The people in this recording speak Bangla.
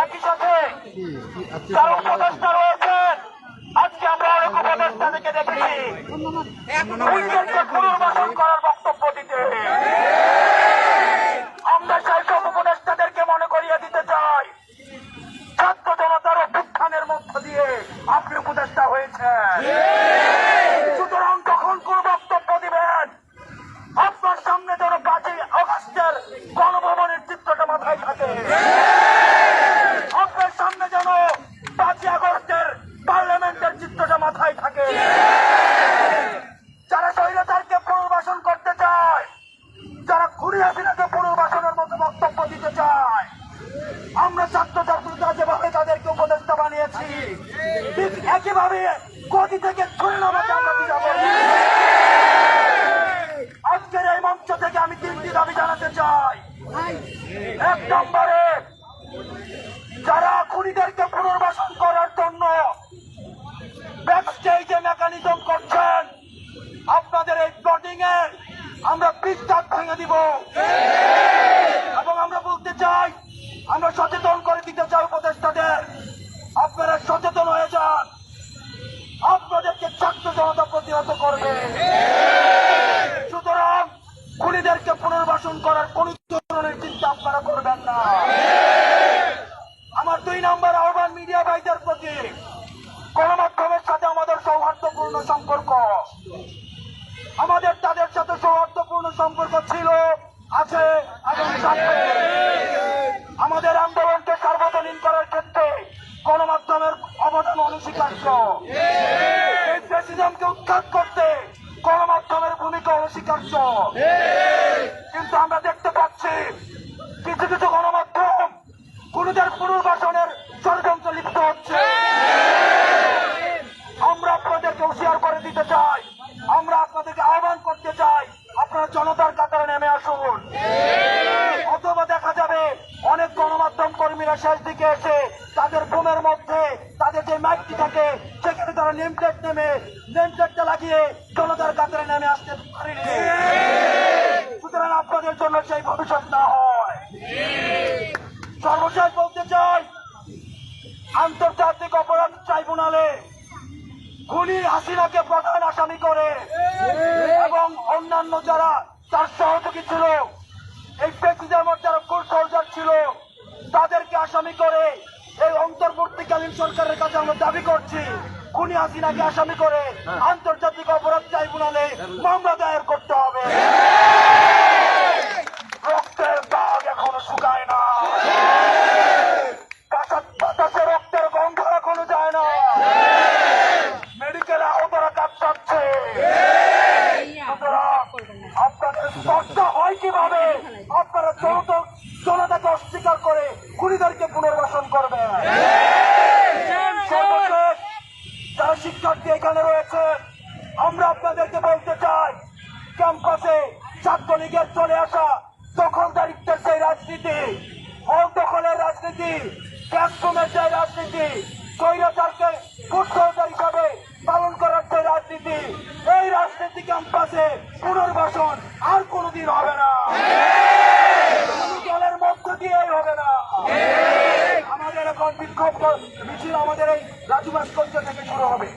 একই সাথে যারা উপদেষ্টা রয়েছেন, আজকে আমরা অনেক উপদেষ্টাদেরকে দেখেছি খুনিদেরকে পুনর্বাসন করার বক্তব্য দিতে। আমরা সেই সব উপদেষ্টাদেরকে মনে করিয়ে দিতে চাই, ছাত্র জনতার অভ্যুত্থানের মধ্য দিয়ে আপনি উপদেষ্টা হয়েছেন। সুতরাং তখন কোন বক্তব্য দিবেন, আপনার সামনে যেন 5ই আগস্টের গণভবনের চিত্রটা মাথায় থাকে, আপনার সামনে যেন 5ই আগস্টের পার্লামেন্টের চিত্রটা মাথায় থাকে। যারা স্বৈরাচারকে পুনর্বাসন করতে চায়, যারা খুনি হাসিনাকে পুনর্বাসনের মতো বক্তব্য দিতে চায়, আমরা ছাত্রছাত্রীরা যেভাবে তাদেরকে উপদেষ্টা বানিয়েছি, ঠিক একইভাবে গদি থেকে ছুড়ে নামাতে আমরা যাব। আজকের এই মঞ্চ থেকে আমি 3টি দাবি জানাতে চাই। 1 নম্বরে, যারা খুনিদেরকে পুনর্বাসন করার জন্য ব্যাকস্টেজে মেকানিজম করছেন, আপনাদের এই প্লটিং এ আমরা পিছটাক ভেঙে দিব। এবং আমরা বলতে চাই, আমরা সচেতন করে দিতে চাই উপদেষ্টাদের, আপনারা সচেতন হয়ে যান, আপনাদেরকে ছাত্র জনতা প্রতিহত করবে। সুতরাং খুনিদেরকে পুনর্বাসন করার কোন ধরনের চিন্তা আপনারা করবেন না। আমার 2 নম্বর আহ্বান মিডিয়া ভাইদের প্রতি, গণমাধ্যমের সাথে আমাদের সৌহার্দ্যপূর্ণ সম্পর্ক, আমাদের তাদের সাথে সৌহার্দ্যপূর্ণ সম্পর্ক ছিল, আছে এবং থাকবে। আমাদের আন্দোলনকে সার্বজনীন করার ক্ষেত্রে গণমাধ্যমের অবদান অনস্বীকার্য। এই প্রেসিডেন্টকে উৎখাত করতে গণমাধ্যমের ভূমিকা অনস্বীকার্য। কিন্তু আমরা দেখতে পাচ্ছি কিছু কিছু গণমাধ্যম খুনিদের পুনর্বাসনের ষড়যন্ত্র লিপ্ত হচ্ছে। আমরা আপনাদেরকে হুঁশিয়ার করে দিতে চাই, আমরা আপনাদেরকে আহ্বান করতে চাই, আপনারা জনতার কাতারে নেমে আসুন। অথবা দেখা যাবে অনেক গণমাধ্যম কর্মীরা শেষ দিকে এসে তাদের ফোনের মধ্যে তাদের যে মাইকটি থাকে সেখানে তারা নেমপ্লেটটা লাগিয়ে জনতার কাতারে নেমে আসতে পারেনি। সুতরাং আপনাদের জন্য সেই ভবিষ্যৎ না হয়। সর্বশেষ বলতে চাই, আন্তর্জাতিক অপরাধ ট্রাইব্যুনালে খুনি হাসিনাকে প্রধান আসামি করে এবং অন্যান্য যারা তার সহযোগী ছিল, এই প্রেসিডেন্ট যারা ফুল সোলজার ছিল, তাদেরকে আসামি করে এই অন্তর্বর্তীকালীন সরকারের কাছে আমরা দাবি করছি, খুনি হাসিনাকে আসামি করে আন্তর্জাতিক অপরাধ ট্রাইব্যুনালে মামলা দায়ের করতে হবে। রক্তের দাগ এখনো শুকায় না, বাতাসে রক্তের গন্ধ এখনো যায় না, মেডিকেল আহতরা কাঁপছে। আপনাদের চর্চা হয় কিভাবে আপনারা জনতাকে অস্বীকার করে খুনিদেরকে পুনর্বাসন করবেন? সর্বশেষ যারা শিক্ষার্থী এখানে রয়েছে, আমরা আপনাদেরকে বলতে চাই, ক্যাম্পাসে ছাত্রলীগের চলে আসা দখলদারিত্বের সেই রাজনীতি, হল দখলের রাজনীতি, ক্লাসরুমের যে রাজনীতি, স্বৈরাচারকে ফুটসলজার হিসাবে পালন করার যে রাজনীতি, এই রাজনীতি ক্যাম্পাসে পুনর্বাসন আর কোনদিন হবে না, দলের মধ্য দিয়েই হবে না। আমাদের এখন বিক্ষোভ মিছিল আমাদের এই রাজু ভাস্কর্য থেকে শুরু হবে।